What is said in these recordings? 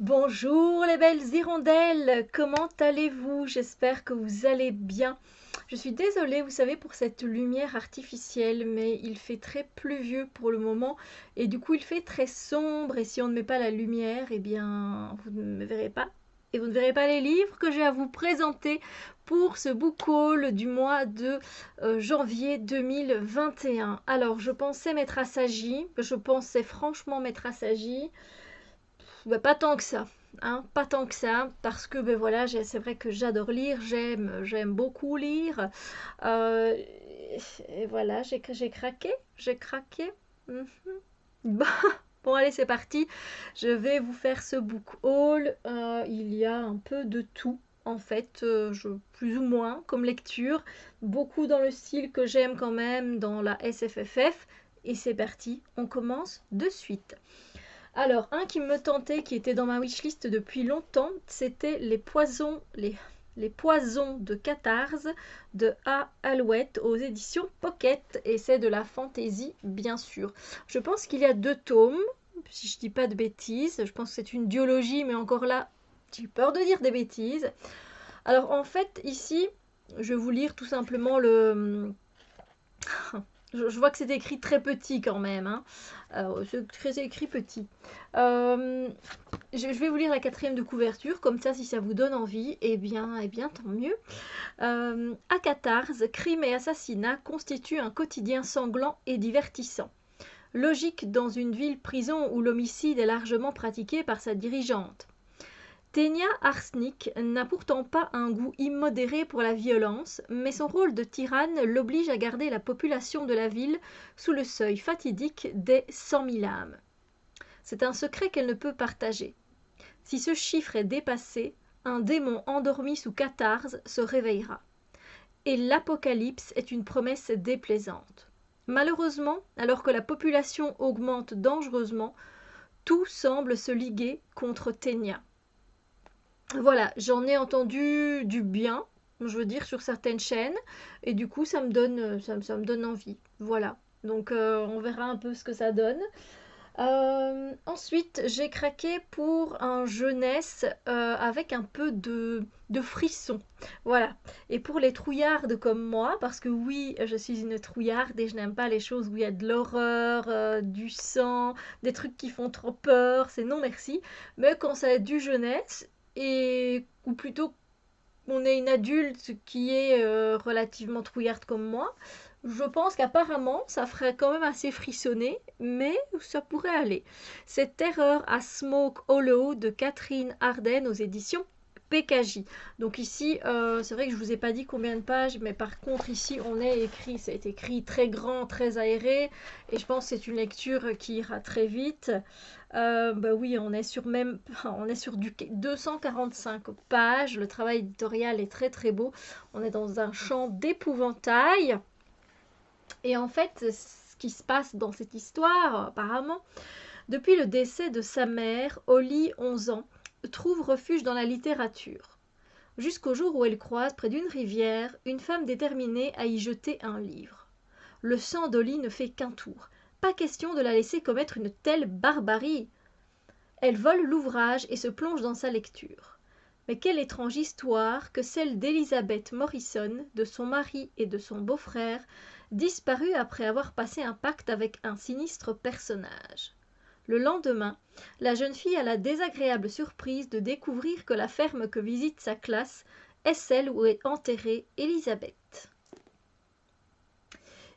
Bonjour les belles hirondelles, comment allez-vous? J'espère que vous allez bien. Je suis désolée, vous savez, pour cette lumière artificielle, mais il fait très pluvieux pour le moment et du coup il fait très sombre et si on ne met pas la lumière, eh bien vous ne me verrez pas et vous ne verrez pas les livres que j'ai à vous présenter pour ce book haul du mois de janvier 2021. Alors je pensais m'être assagi, je pensais franchement m'être assagi. Bah, pas tant que ça, hein, pas tant que ça, parce que ben voilà, c'est vrai que j'adore lire, j'aime beaucoup lire. Euh, et voilà, j'ai craqué, j'ai craqué. Mhm. Bon, bon, allez, c'est parti. Je vais vous faire ce book haul. Il y a un peu de tout, en fait, plus ou moins comme lecture. Beaucoup dans le style que j'aime quand même, dans la SFFF. Et c'est parti, on commence de suite. Alors, un qui me tentait, qui était dans ma wishlist depuis longtemps, c'était les poisons de Catarse de A. Alouette aux éditions Pocket. Et c'est de la fantaisie, bien sûr. Je pense qu'il y a 2 tomes, si je dis pas de bêtises. Je pense que c'est une duologie, mais encore là, j'ai peur de dire des bêtises. Alors, en fait, ici, je vais vous lire tout simplement le, je vois que c'est écrit très petit quand même, hein. C'est écrit petit. Euh, je vais vous lire la 4e de couverture, comme ça, si ça vous donne envie, eh bien tant mieux. À Catarse, crime et assassinat constituent un quotidien sanglant et divertissant. Logique dans une ville-prison où l'homicide est largement pratiqué par sa dirigeante. Tenia Arsnic n'a pourtant pas un goût immodéré pour la violence, mais son rôle de tyranne l'oblige à garder la population de la ville sous le seuil fatidique des 100 000 âmes. C'est un secret qu'elle ne peut partager. Si ce chiffre est dépassé, un démon endormi sous Catarse se réveillera. Et l'apocalypse est une promesse déplaisante. Malheureusement, alors que la population augmente dangereusement, tout semble se liguer contre Tenia. Voilà, j'en ai entendu du bien, je veux dire, sur certaines chaînes, et du coup, ça me donne envie. Voilà. Donc, on verra un peu ce que ça donne. Ensuite, j'ai craqué pour un jeunesse avec un peu de frisson. Voilà. Et pour les trouillardes comme moi, parce que oui, je suis une trouillarde et je n'aime pas les choses où il y a de l'horreur, du sang, des trucs qui font trop peur, c'est non merci. Mais quand ça est du jeunesse, et ou plutôt on est une adulte qui est relativement trouillarde comme moi, je pense qu'apparemment ça ferait quand même assez frissonner, mais ça pourrait aller. C'est Terreur à Smoke Hollow de Catherine Arden aux éditions PKJ. Donc ici, c'est vrai que je vous ai pas dit combien de pages, mais par contre ici ça a été écrit très grand, très aéré, et je pense que c'est une lecture qui ira très vite. Bah oui, on est sur du 245 pages. Le travail éditorial est très très beau. On est dans un champ d'épouvantail. Et en fait, ce qui se passe dans cette histoire, apparemment, depuis le décès de sa mère, Holly, 11 ans, trouve refuge dans la littérature. Jusqu'au jour où elle croise, près d'une rivière, une femme déterminée à y jeter un livre. Le sang d'Holly ne fait qu'un tour. Pas question de la laisser commettre une telle barbarie. Elle vole l'ouvrage et se plonge dans sa lecture. Mais quelle étrange histoire que celle d'Elizabeth Morrison, de son mari et de son beau-frère, disparus après avoir passé un pacte avec un sinistre personnage. Le lendemain, la jeune fille a la désagréable surprise de découvrir que la ferme que visite sa classe est celle où est enterrée Elisabeth.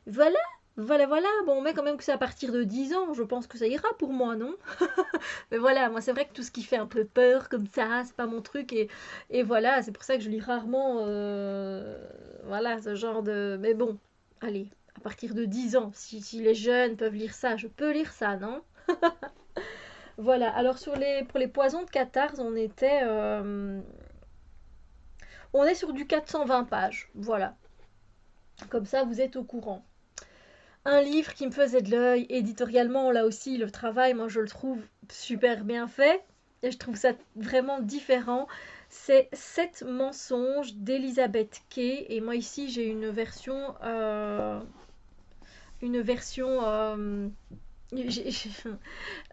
Voilà, voilà. Bon, on met quand même que c'est à partir de 10 ans. Je pense que ça ira pour moi, non? Mais voilà, moi c'est vrai que tout ce qui fait un peu peur comme ça, c'est pas mon truc. Et voilà, c'est pour ça que je lis rarement voilà, ce genre de... Mais bon, allez, à partir de 10 ans, si les jeunes peuvent lire ça, je peux lire ça, non? Voilà, alors pour les poisons de Catarse, on est sur du 420 pages. Voilà, comme ça vous êtes au courant. Un livre qui me faisait de l'œil, éditorialement, là aussi, le travail, moi je le trouve super bien fait. Et je trouve ça vraiment différent. C'est 7 mensonges d'Elizabeth Kay. Et moi ici, j'ai une version euh,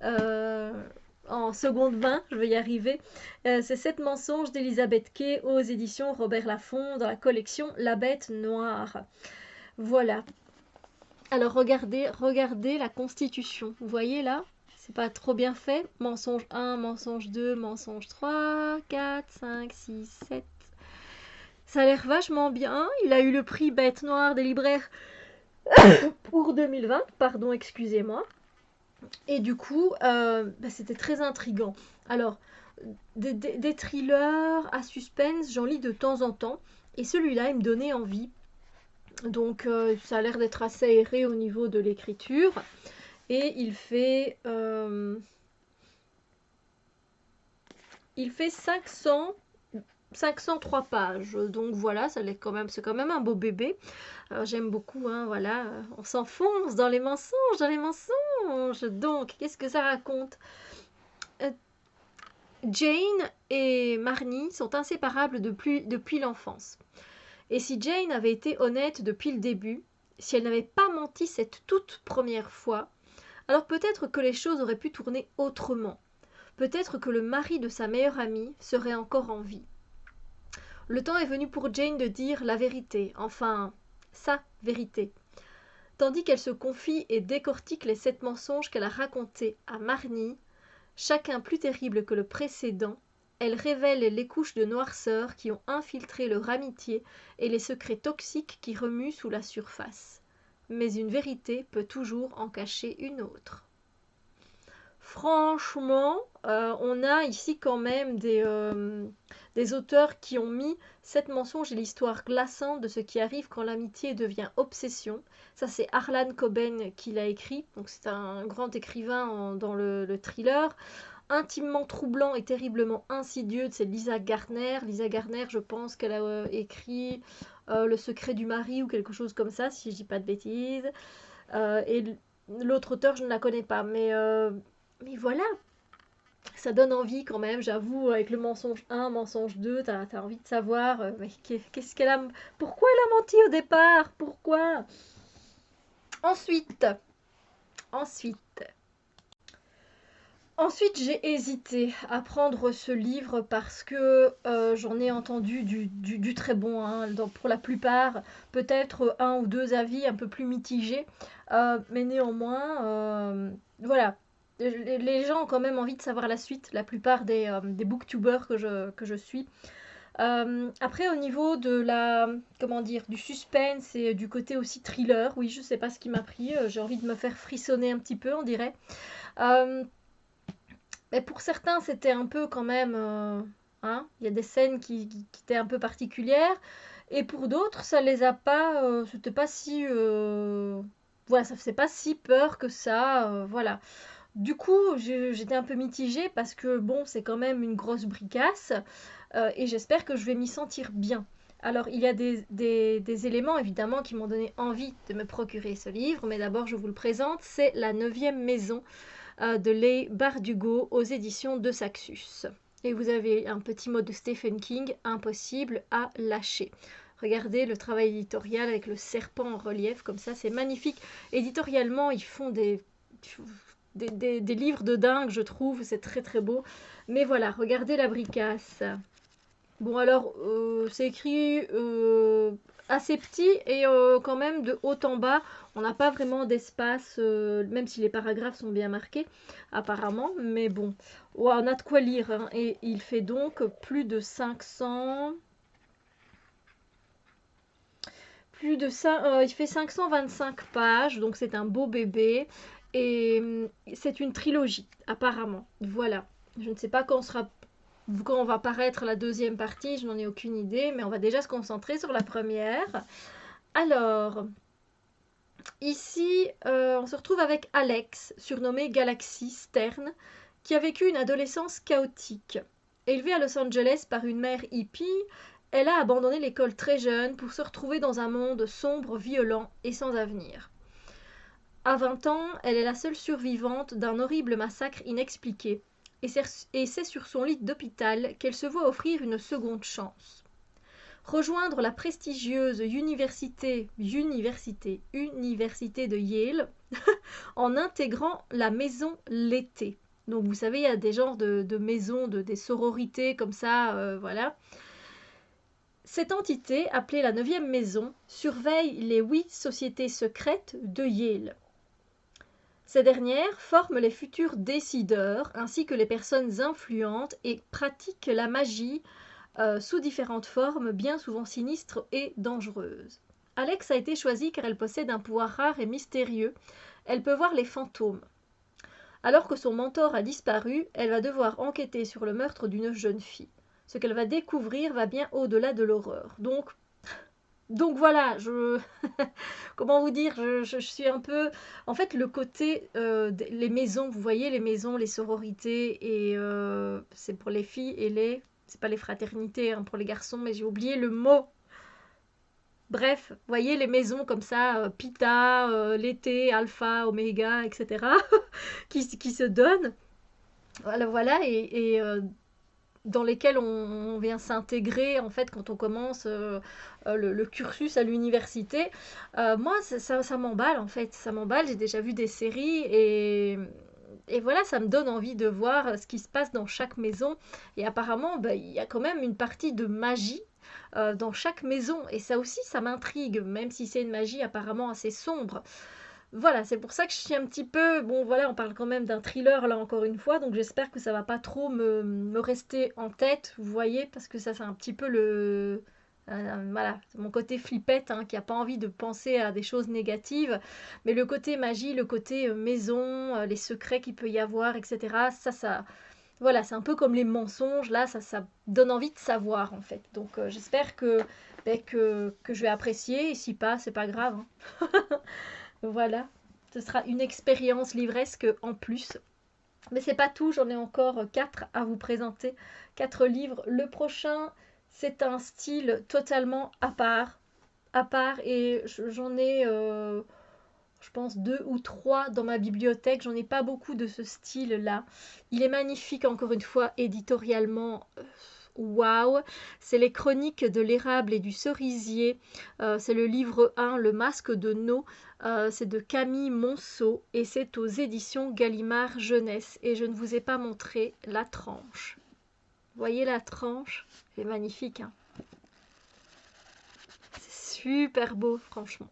euh, en seconde main, je vais y arriver. C'est 7 mensonges d'Elisabeth Kay aux éditions Robert Laffont dans la collection La Bête Noire. Voilà. Alors regardez la constitution. Vous voyez là? C'est pas trop bien fait. Mensonge 1, mensonge 2, mensonge 3, 4, 5, 6, 7. Ça a l'air vachement bien. Il a eu le prix Bête Noire des libraires pour 2020. Pardon, excusez-moi. Et du coup, c'était très intriguant. Alors, des thrillers à suspense, j'en lis de temps en temps. Et celui-là, il me donnait envie. Donc, ça a l'air d'être assez aéré au niveau de l'écriture. Et il fait 503 pages. Donc voilà, c'est quand même un beau bébé. J'aime beaucoup, hein, voilà. On s'enfonce dans les mensonges, Donc, qu'est-ce que ça raconte? Jane et Marnie sont inséparables depuis l'enfance. Et si Jane avait été honnête depuis le début, si elle n'avait pas menti cette toute première fois, alors peut-être que les choses auraient pu tourner autrement. Peut-être que le mari de sa meilleure amie serait encore en vie. Le temps est venu pour Jane de dire la vérité, enfin, sa vérité. Tandis qu'elle se confie et décortique les 7 mensonges qu'elle a racontés à Marnie, chacun plus terrible que le précédent, elle révèle les couches de noirceur qui ont infiltré leur amitié et les secrets toxiques qui remuent sous la surface. Mais une vérité peut toujours en cacher une autre. Franchement, on a ici quand même des auteurs qui ont mis 7 mensonges et l'histoire glaçante de ce qui arrive quand l'amitié devient obsession. Ça, c'est Harlan Coben qui l'a écrit, donc c'est un grand écrivain dans le thriller. Intimement troublant et terriblement insidieux, c'est Lisa Gardner. Lisa Gardner, je pense qu'elle a écrit Le secret du mari ou quelque chose comme ça, si je dis pas de bêtises. Et l'autre auteur, je ne la connais pas, mais voilà, ça donne envie quand même, j'avoue, avec le mensonge 1, mensonge 2, t'as envie de savoir mais qu'est-ce qu'elle a... Pourquoi elle a menti au départ? Pourquoi? Ensuite, j'ai hésité à prendre ce livre parce que j'en ai entendu du très bon, hein, pour la plupart, peut-être un ou deux avis un peu plus mitigés, mais néanmoins, voilà. Les gens ont quand même envie de savoir la suite, la plupart des booktubers que je suis. Après, au niveau de du suspense et du côté aussi thriller, oui, je sais pas ce qui m'a pris, j'ai envie de me faire frissonner un petit peu, on dirait. Mais pour certains, c'était un peu quand même, hein, il y a des scènes qui étaient un peu particulières, et pour d'autres, ça les a pas, c'était pas si, voilà, ça faisait pas si peur que ça, voilà. Du coup, j'étais un peu mitigée parce que bon, c'est quand même une grosse bricasse et j'espère que je vais m'y sentir bien. Alors, il y a des éléments évidemment qui m'ont donné envie de me procurer ce livre, mais d'abord, je vous le présente, c'est La 9e maison de Leigh Bardugo aux éditions de Saxus. Et vous avez un petit mot de Stephen King, impossible à lâcher. Regardez le travail éditorial avec le serpent en relief, comme ça, c'est magnifique. Éditorialement, ils font des livres de dingue, je trouve, c'est très très beau. Mais voilà, regardez la bricasse. Bon alors, c'est écrit assez petit et quand même de haut en bas, on n'a pas vraiment d'espace, même si les paragraphes sont bien marqués, apparemment. Mais bon, ouais, on a de quoi lire, hein, et il fait donc plus de 500... il fait 525 pages, donc c'est un beau bébé. Et c'est une trilogie, apparemment. Voilà. Je ne sais pas quand va paraître la deuxième partie, je n'en ai aucune idée, mais on va déjà se concentrer sur la première. Alors, ici, on se retrouve avec Alex, surnommé Galaxy Stern, qui a vécu une adolescence chaotique. Élevée à Los Angeles par une mère hippie, elle a abandonné l'école très jeune pour se retrouver dans un monde sombre, violent et sans avenir. À 20 ans, elle est la seule survivante d'un horrible massacre inexpliqué, et c'est sur son lit d'hôpital qu'elle se voit offrir une seconde chance. Rejoindre la prestigieuse université de Yale en intégrant la maison l'été. Donc vous savez, il y a des genres de maisons, des sororités comme ça, voilà. Cette entité, appelée la 9e maison, surveille les 8 sociétés secrètes de Yale. Ces dernières forment les futurs décideurs ainsi que les personnes influentes et pratiquent la magie sous différentes formes, bien souvent sinistres et dangereuses. Alex a été choisie car elle possède un pouvoir rare et mystérieux. Elle peut voir les fantômes. Alors que son mentor a disparu, elle va devoir enquêter sur le meurtre d'une jeune fille. Ce qu'elle va découvrir va bien au-delà de l'horreur. Donc voilà, comment vous dire, je suis un peu... En fait, le côté, les maisons, vous voyez, les maisons, les sororités, et c'est pour les filles et les... C'est pas les fraternités hein, pour les garçons, mais j'ai oublié le mot. Bref, vous voyez les maisons comme ça, Pita, l'été, Alpha, Oméga, etc., qui se donnent. Voilà, voilà, et dans lesquels on vient s'intégrer en fait quand on commence le cursus à l'université. Moi, ça m'emballe en fait, ça m'emballe. J'ai déjà vu des séries et voilà, ça me donne envie de voir ce qui se passe dans chaque maison. Et apparemment, bah, il y a quand même une partie de magie dans chaque maison. Et ça aussi, ça m'intrigue, même si c'est une magie apparemment assez sombre. Voilà, c'est pour ça que je suis un petit peu... Bon, voilà, on parle quand même d'un thriller, là, encore une fois, donc j'espère que ça va pas trop me rester en tête, vous voyez, parce que ça, c'est un petit peu le... voilà, c'est mon côté flippette, hein, qui a pas envie de penser à des choses négatives, mais le côté magie, le côté maison, les secrets qu'il peut y avoir, etc., ça... Voilà, c'est un peu comme les mensonges, là, ça donne envie de savoir, en fait. Donc, j'espère ben, que je vais apprécier, et si pas, c'est pas grave, hein. Voilà, ce sera une expérience livresque en plus. Mais c'est pas tout, j'en ai encore 4 à vous présenter. 4 livres. Le prochain, c'est un style totalement à part et j'en ai, je pense, 2 ou 3 dans ma bibliothèque. J'en ai pas beaucoup de ce style-là. Il est magnifique, encore une fois, éditorialement. Waouh, c'est les chroniques de l'érable et du cerisier. C'est le livre 1, Le masque de No. C'est de Camille Monceau et c'est aux éditions Gallimard Jeunesse. Et je ne vous ai pas montré la tranche. Vous voyez la tranche? C'est magnifique, hein. C'est super beau, franchement.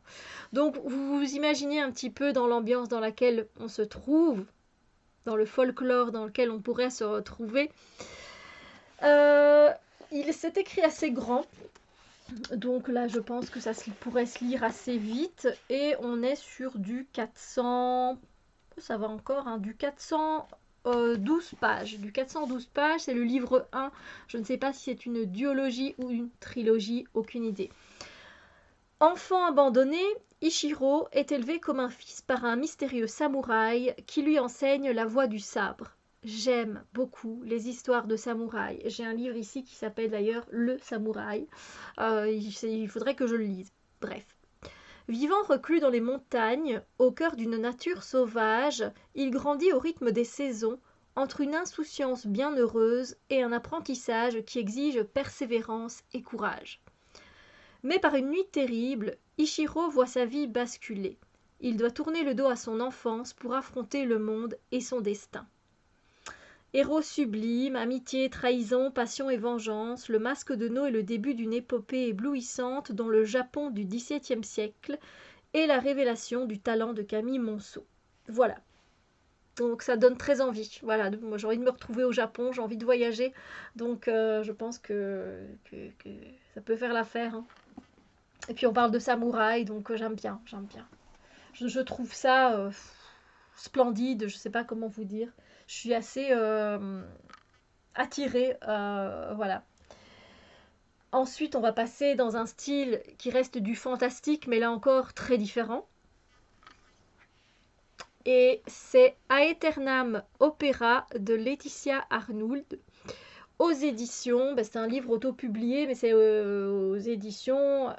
Donc, vous vous imaginez un petit peu dans l'ambiance dans laquelle on se trouve, dans le folklore dans lequel on pourrait se retrouver. Il s'est écrit assez grand, donc là je pense que ça pourrait se lire assez vite et on est sur du 400, ça va encore, hein, du 412 pages. Du 412 pages, c'est le livre 1. Je ne sais pas si c'est une duologie ou une trilogie, aucune idée. Enfant abandonné, Ichiro est élevé comme un fils par un mystérieux samouraï qui lui enseigne la voie du sabre. J'aime beaucoup les histoires de samouraïs. J'ai un livre ici qui s'appelle d'ailleurs Le Samouraï. Il faudrait que je le lise. Bref. Vivant reclus dans les montagnes, au cœur d'une nature sauvage, il grandit au rythme des saisons, entre une insouciance bienheureuse et un apprentissage qui exige persévérance et courage. Mais par une nuit terrible, Ichiro voit sa vie basculer. Il doit tourner le dos à son enfance pour affronter le monde et son destin. Héros sublime, amitié, trahison, passion et vengeance, le masque de No est le début d'une épopée éblouissante dans le Japon du XVIIe siècle et la révélation du talent de Camille Monceau. Voilà. Donc ça donne très envie. Voilà, moi j'ai envie de me retrouver au Japon, j'ai envie de voyager. Donc je pense que ça peut faire l'affaire, hein. Et puis on parle de samouraï, donc j'aime bien, j'aime bien. Je trouve ça splendide, je sais pas comment vous dire. Je suis assez attirée, voilà. Ensuite, on va passer dans un style qui reste du fantastique, mais là encore très différent. Et c'est Aeternam Opera de Laetitia Arnould. Aux éditions, c'est un livre auto-publié, mais c'est aux éditions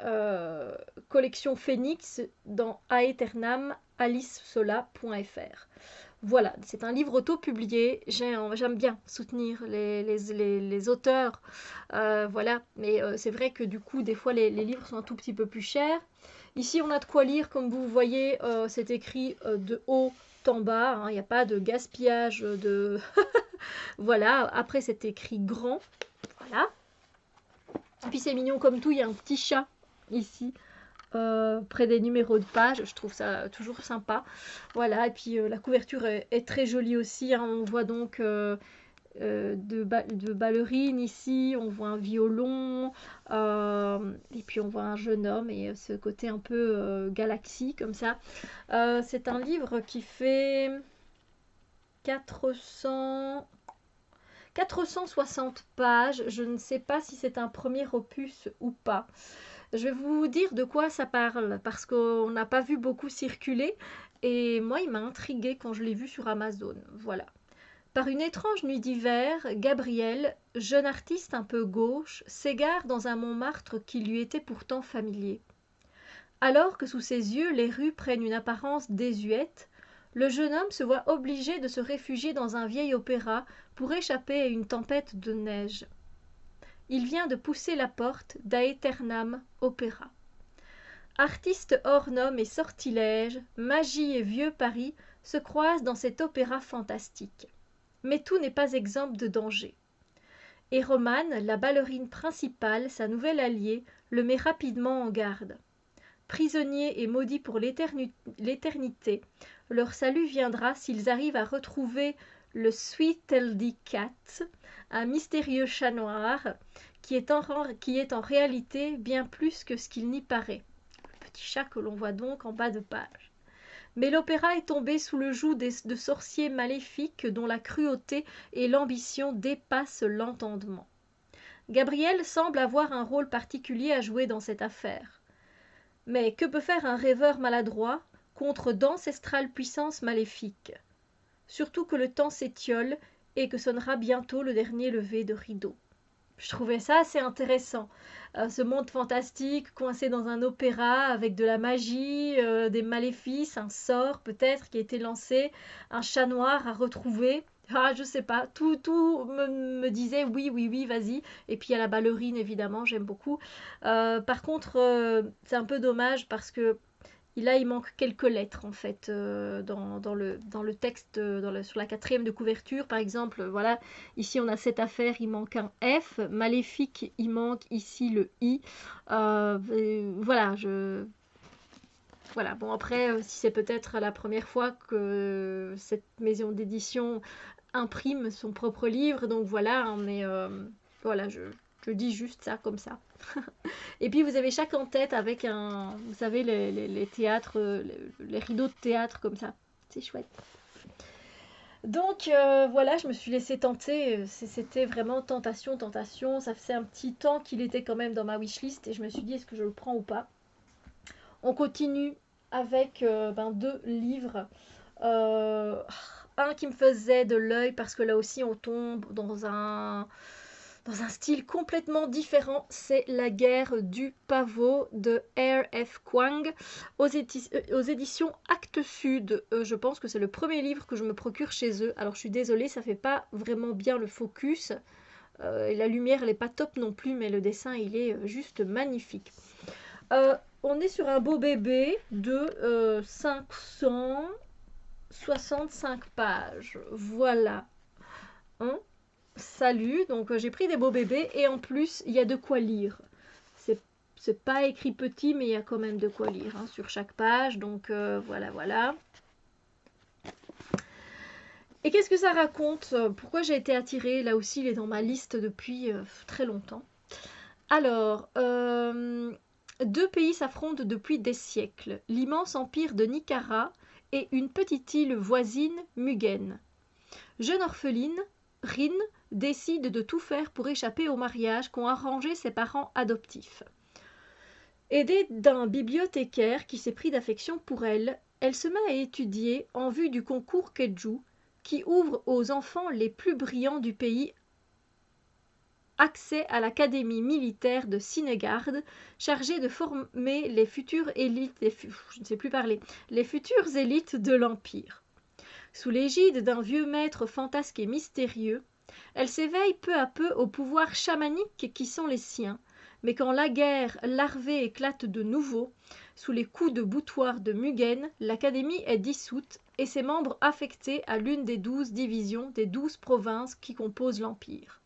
Collection Phoenix dans Aeternam, alicesola.fr. Voilà, c'est un livre auto-publié. J'aime bien soutenir les auteurs. Voilà, mais c'est vrai que du coup, des fois, les livres sont un tout petit peu plus chers. Ici, on a de quoi lire, comme vous voyez, c'est écrit de haut en bas, hein, il n'y a pas de gaspillage de... Voilà, après c'est écrit grand, voilà. Et puis c'est mignon comme tout, il y a un petit chat ici, près des numéros de page, je trouve ça toujours sympa. Voilà, et puis la couverture est très jolie aussi, hein. On voit donc de ballerines ici, on voit un violon, et puis on voit un jeune homme et ce côté un peu galaxie comme ça. C'est un livre qui fait 460 pages. Je ne sais pas si c'est un premier opus ou pas. Je vais vous dire de quoi ça parle parce qu'on n'a pas vu beaucoup circuler et moi il m'a intriguée quand je l'ai vu sur Amazon. Voilà. Par une étrange nuit d'hiver, Gabriel, jeune artiste un peu gauche, s'égare dans un Montmartre qui lui était pourtant familier. Alors que sous ses yeux les rues prennent une apparence désuète, le jeune homme se voit obligé de se réfugier dans un vieil opéra pour échapper à une tempête de neige. Il vient de pousser la porte d'Aeternam Opéra. Artistes hors normes et sortilèges, magie et vieux Paris se croisent dans cet opéra fantastique. Mais tout n'est pas exempt de danger. Et Romane, la ballerine principale, sa nouvelle alliée, le met rapidement en garde. Prisonniers et maudits pour l'éternité, leur salut viendra s'ils arrivent à retrouver le Sweeteldy Cat, un mystérieux chat noir qui est en réalité bien plus que ce qu'il n'y paraît. Le petit chat que l'on voit donc en bas de page. Mais l'opéra est tombé sous le joug de sorciers maléfiques dont la cruauté et l'ambition dépassent l'entendement. Gabriel semble avoir un rôle particulier à jouer dans cette affaire. Mais que peut faire un rêveur maladroit contre d'ancestrales puissances maléfiques? Surtout que le temps s'étiole et que sonnera bientôt le dernier lever de rideau. Je trouvais ça assez intéressant. Ce monde fantastique, coincé dans un opéra, avec de la magie, des maléfices, un sort peut-être qui a été lancé, un chat noir à retrouver. Ah, je sais pas, tout me disait oui, oui, oui, vas-y. Et puis il y a la ballerine, évidemment, j'aime beaucoup. Par contre, c'est un peu dommage parce que là, il manque quelques lettres en fait dans le texte, sur la quatrième de couverture par exemple. Voilà, ici on a cette affaire, il manque un F. Maléfique, il manque ici le I. Voilà, voilà, bon après, si c'est peut-être la première fois que cette maison d'édition imprime son propre livre, donc voilà, hein, mais voilà, je dis juste ça comme ça. Et puis vous avez chaque en tête avec un, vous savez, les théâtres, les rideaux de théâtre comme ça. C'est chouette. Donc voilà, je me suis laissée tenter. C'était vraiment tentation, tentation. Ça faisait un petit temps qu'il était quand même dans ma wishlist et je me suis dit est-ce que je le prends ou pas. On continue avec deux livres. Un qui me faisait de l'œil parce que là aussi on tombe dans un style complètement différent, c'est La guerre du pavot de R.F. Kuang aux éditions Actes Sud. Je pense que c'est le premier livre que je me procure chez eux. Alors je suis désolée, ça fait pas vraiment bien le focus. Et la lumière, elle n'est pas top non plus, mais le dessin, il est juste magnifique. On est sur un beau bébé de 565 pages. Voilà. Hein? Salut, donc j'ai pris des beaux bébés et en plus il y a de quoi lire. C'est pas écrit petit mais il y a quand même de quoi lire hein, sur chaque page, donc voilà. Et qu'est-ce que ça raconte? Pourquoi j'ai été attirée? Là aussi il est dans ma liste depuis très longtemps. Alors, deux pays s'affrontent depuis des siècles, l'immense empire de Nicara et une petite île voisine, Mugen. Jeune orpheline, Rin décide de tout faire pour échapper au mariage qu'ont arrangé ses parents adoptifs. Aidée d'un bibliothécaire qui s'est pris d'affection pour elle, elle se met à étudier en vue du concours Keju, qui ouvre aux enfants les plus brillants du pays accès à l'académie militaire de Sinegarde, chargée de former les futures élites, les futures élites de l'Empire. Sous l'égide d'un vieux maître fantasque et mystérieux, elle s'éveille peu à peu aux pouvoirs chamaniques qui sont les siens, mais quand la guerre larvée éclate de nouveau, sous les coups de boutoir de Mugen, l'académie est dissoute et ses membres affectés à l'une des 12 divisions des 12 provinces qui composent l'Empire.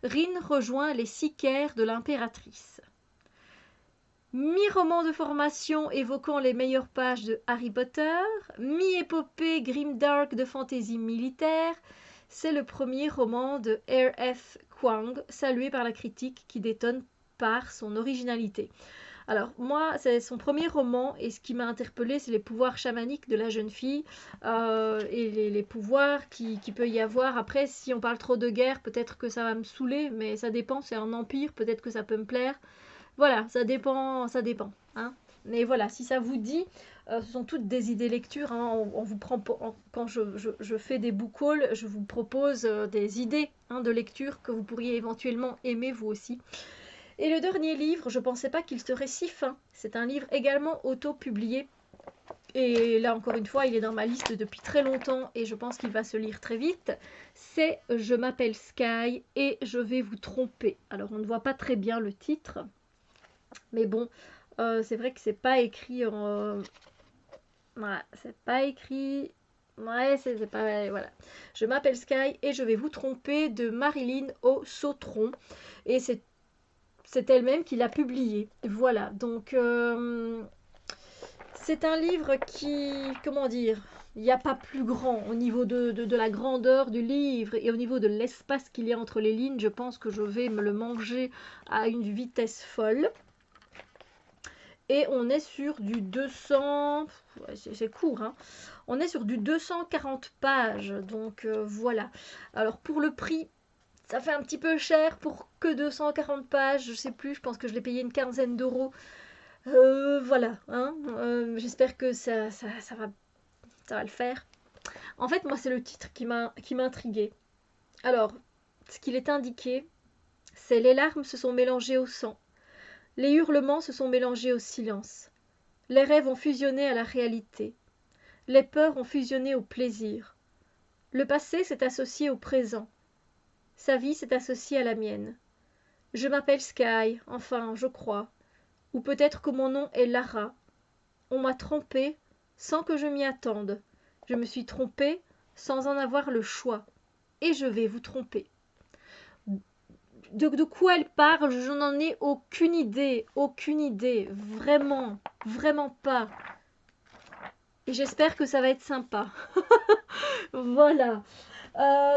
Rin rejoint les Sicaires de l'impératrice. Mi-roman de formation évoquant les meilleures pages de Harry Potter, mi-épopée grimdark de fantaisie militaire, c'est le premier roman de R.F. Kuang, salué par la critique qui détonne par son originalité. Alors moi, c'est son premier roman et ce qui m'a interpellée, c'est les pouvoirs chamaniques de la jeune fille et les pouvoirs qu'il peut y avoir. Après, si on parle trop de guerre, peut-être que ça va me saouler, mais ça dépend, c'est un empire, peut-être que ça peut me plaire. Voilà, ça dépend, hein. Mais voilà, si ça vous dit, ce sont toutes des idées lecture, hein. On vous prend quand je fais des book hauls, je vous propose des idées hein, de lecture que vous pourriez éventuellement aimer vous aussi. Et le dernier livre, je ne pensais pas qu'il serait si fin. C'est un livre également auto-publié. Et là, encore une fois, il est dans ma liste depuis très longtemps et je pense qu'il va se lire très vite. C'est « Je m'appelle Sky et je vais vous tromper ». Alors, on ne voit pas très bien le titre. Mais bon, c'est vrai que c'est pas écrit en... voilà, c'est pas écrit... Ouais, c'est pas... Voilà. Je m'appelle Sky et je vais vous tromper de Marilyn O. Sautron. Et c'est elle-même qui l'a publié. Voilà, donc... c'est un livre qui... Comment dire? Il n'y a pas plus grand au niveau de la grandeur du livre et au niveau de l'espace qu'il y a entre les lignes. Je pense que je vais me le manger à une vitesse folle. Et on est sur du 200... C'est court, hein. On est sur du 240 pages. Donc voilà. Alors pour le prix, ça fait un petit peu cher pour que 240 pages. Je sais plus, je pense que je l'ai payé une quinzaine d'euros. Voilà, hein. J'espère que ça va le faire. En fait, moi, c'est le titre qui m'a intriguée. Alors, ce qu'il est indiqué, c'est les larmes se sont mélangées au sang. Les hurlements se sont mélangés au silence. Les rêves ont fusionné à la réalité. Les peurs ont fusionné au plaisir. Le passé s'est associé au présent. Sa vie s'est associée à la mienne. Je m'appelle Sky, enfin, je crois. Ou peut-être que mon nom est Lara. On m'a trompée sans que je m'y attende. Je me suis trompée sans en avoir le choix. Et je vais vous tromper. De quoi elle parle, je n'en ai aucune idée, vraiment, vraiment pas. Et j'espère que ça va être sympa. Voilà.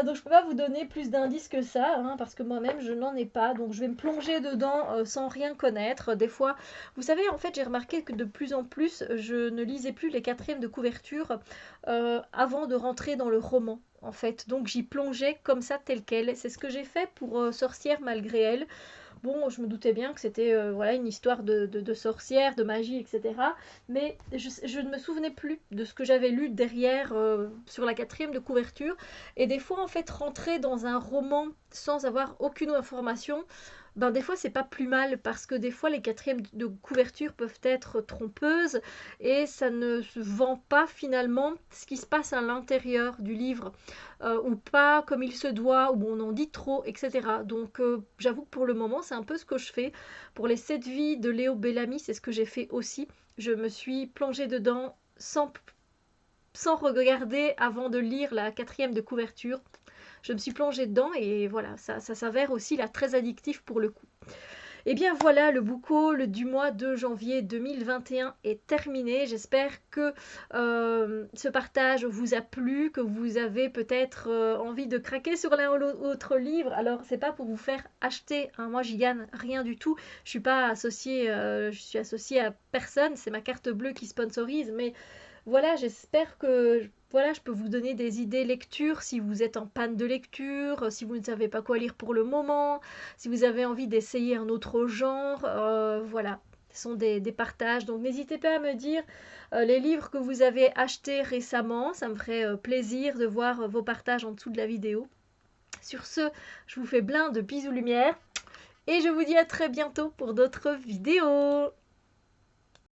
Donc je peux pas vous donner plus d'indices que ça, hein, parce que moi-même je n'en ai pas. Donc je vais me plonger dedans sans rien connaître. Des fois, vous savez, en fait, j'ai remarqué que de plus en plus, je ne lisais plus les quatrièmes de couverture avant de rentrer dans le roman. En fait, donc j'y plongeais comme ça tel quel. C'est ce que j'ai fait pour Sorcière malgré elle. Bon, je me doutais bien que c'était voilà, une histoire de sorcière, de magie, etc. Mais je ne me souvenais plus de ce que j'avais lu derrière sur la quatrième de couverture. Et des fois, en fait, rentrer dans un roman sans avoir aucune information, ben, des fois, c'est pas plus mal parce que des fois, les quatrièmes de couverture peuvent être trompeuses et ça ne se vend pas finalement ce qui se passe à l'intérieur du livre ou pas comme il se doit, ou on en dit trop, etc. Donc, j'avoue que pour le moment, c'est un peu ce que je fais. Pour les 7 vies de Léo Bellamy, c'est ce que j'ai fait aussi. Je me suis plongée dedans sans regarder avant de lire la quatrième de couverture. Je me suis plongée dedans et voilà, ça s'avère aussi là très addictif pour le coup. Et bien voilà, le book haul du mois de janvier 2021 est terminé. J'espère que ce partage vous a plu, que vous avez peut-être envie de craquer sur l'un ou l'autre livre. Alors c'est pas pour vous faire acheter, hein. Moi j'y gagne rien du tout. Je suis pas associée, je suis associée à personne. C'est ma carte bleue qui sponsorise, mais voilà, j'espère que voilà, je peux vous donner des idées lecture si vous êtes en panne de lecture, si vous ne savez pas quoi lire pour le moment, si vous avez envie d'essayer un autre genre. Voilà, ce sont des partages. Donc n'hésitez pas à me dire les livres que vous avez achetés récemment. Ça me ferait plaisir de voir vos partages en dessous de la vidéo. Sur ce, je vous fais plein de bisous lumière et je vous dis à très bientôt pour d'autres vidéos.